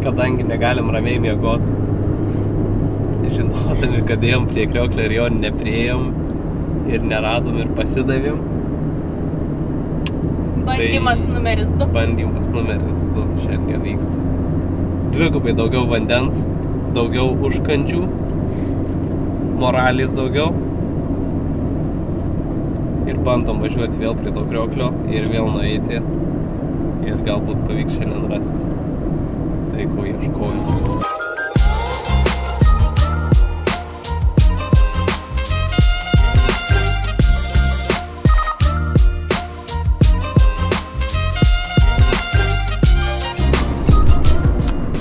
kadangi negalim ramiai miegot, žinodami, kad ėjom prie krioklio ir jo nepriėjom ir neradom ir pasidavėm. Bandymas numeris 2. Bandymas numeris 2 šiandien vyksta. Dvigubai daugiau vandens, daugiau užkandžių, moralės daugiau. Ir bandom važiuoti vėl prie to krioklio ir vėl nueiti. Ir galbūt pavyks šiandien rasti tai, ko ieškojom.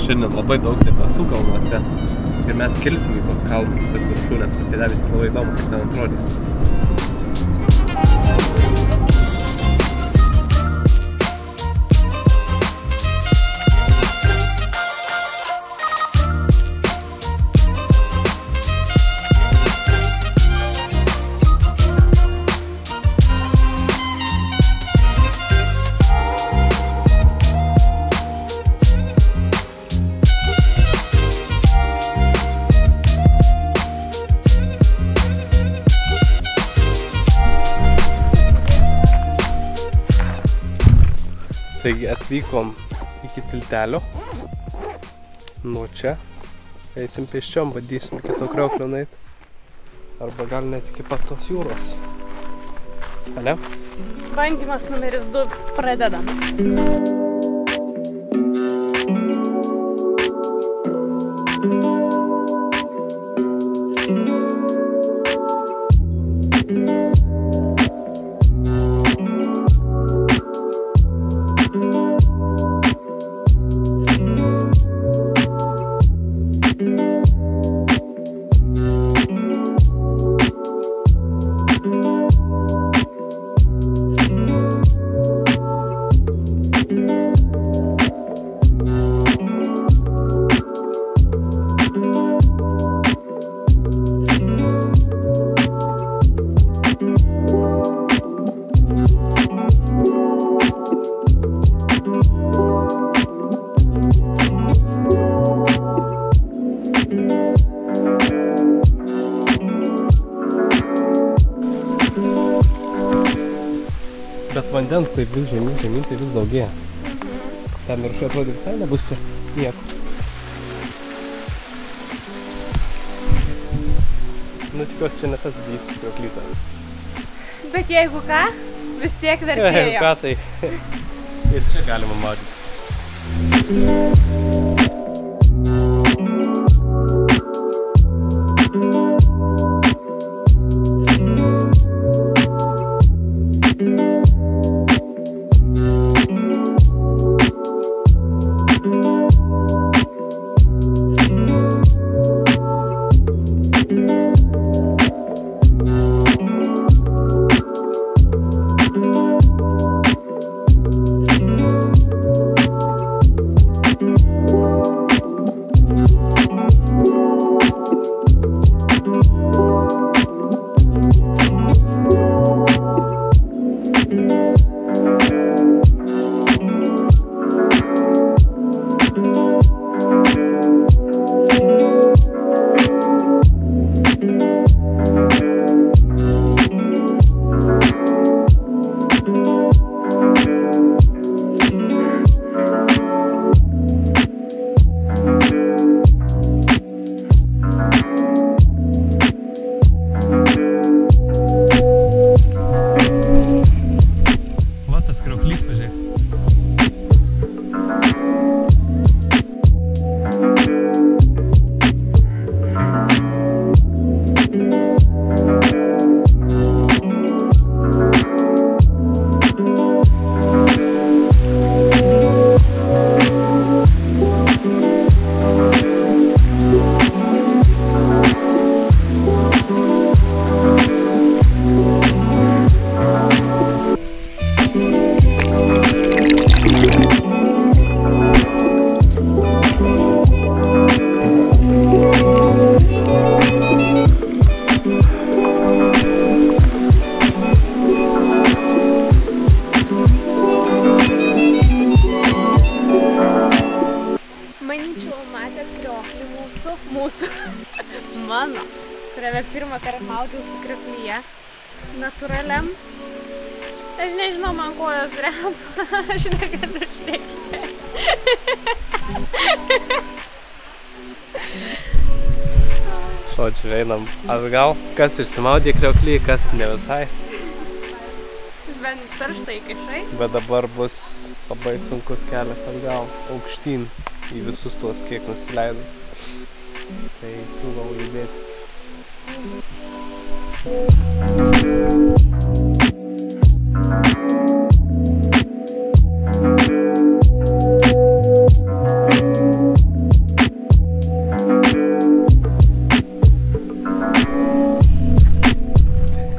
Šiandien labai daug debesų kalnuose ir mes kilsim į tos kalnus, tas viršūnės, ir tai debesys labai įdomu, kaip ten atrodys. Taigi atvykom iki tiltelio, nuo čia, eisim pėsčiom, bandysim iki to krioklio nueit, arba gal net iki pat tos jūros. Ale? Bandymas numeris 2 pradedam. Bet vandens taip vis žemyn, tai vis daugėja. Ten viršuje atrodo visai nebus čia nieko. Nu, tikiuosi, čia ne tas didysis krioklys. Bet jeigu ką, vis tiek vertėjo. Jeigu ką, tai ir čia galima maudytis. su mūsų, mano, kuriame pirmą kartą maudiausi krioklyje, natūraliam. Aš nežinau, man kojos dreba, aš negaliu šnekėti. Žodžiu, einam atgal, kas išsimaudė kriokly, kas ne visai. Bent pirštai įkišai. Bet dabar bus labai sunkus kelias atgal, aukštyn į visus tuos, kiek nusileidau. Tai siūlau judėti.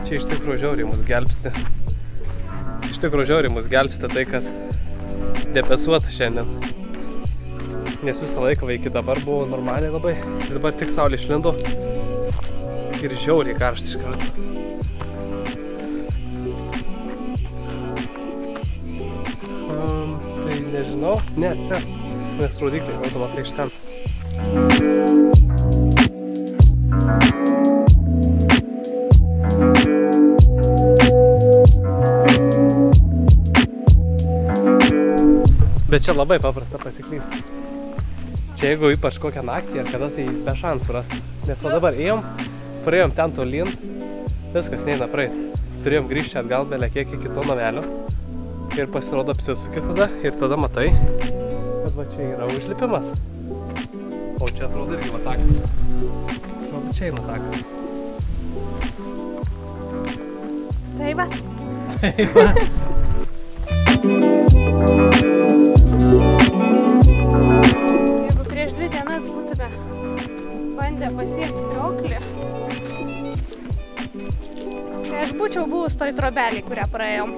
Čia iš tikrųjų žiauriai mus gelbsti. Iš tikrųjų žiauriai mus gelbsti tai, kad debesuota šiandien. Nes visą laiką va iki dabar buvo normaliai labai. Ir dabar tik saulė išlindo. Ir žiauriai karšta iš karto. Tai nežinau. Ne, čia. Nes rodikliai, automatai iš ten. Bet čia labai paprasta pasiklysti. Čia jeigu ypač kokią naktį ar kada, tai be šansų rasti. Nes va dabar ėjom, praėjom ten tolyn, viskas neina praeiti. Turėjom grįžti atgal belė kiek iki to namelio. Ir pasirodo apsisuki tada ir tada matai, kad va čia yra užlipimas. O čia atrodo irgi va takas. Atrodo čia eina takas. Tai va. Tai va. Jeigu prieš 2 dienas būtume bandę pasiekti krioklį, tai aš būčiau buvus toj trobelėj, kurią praėjom.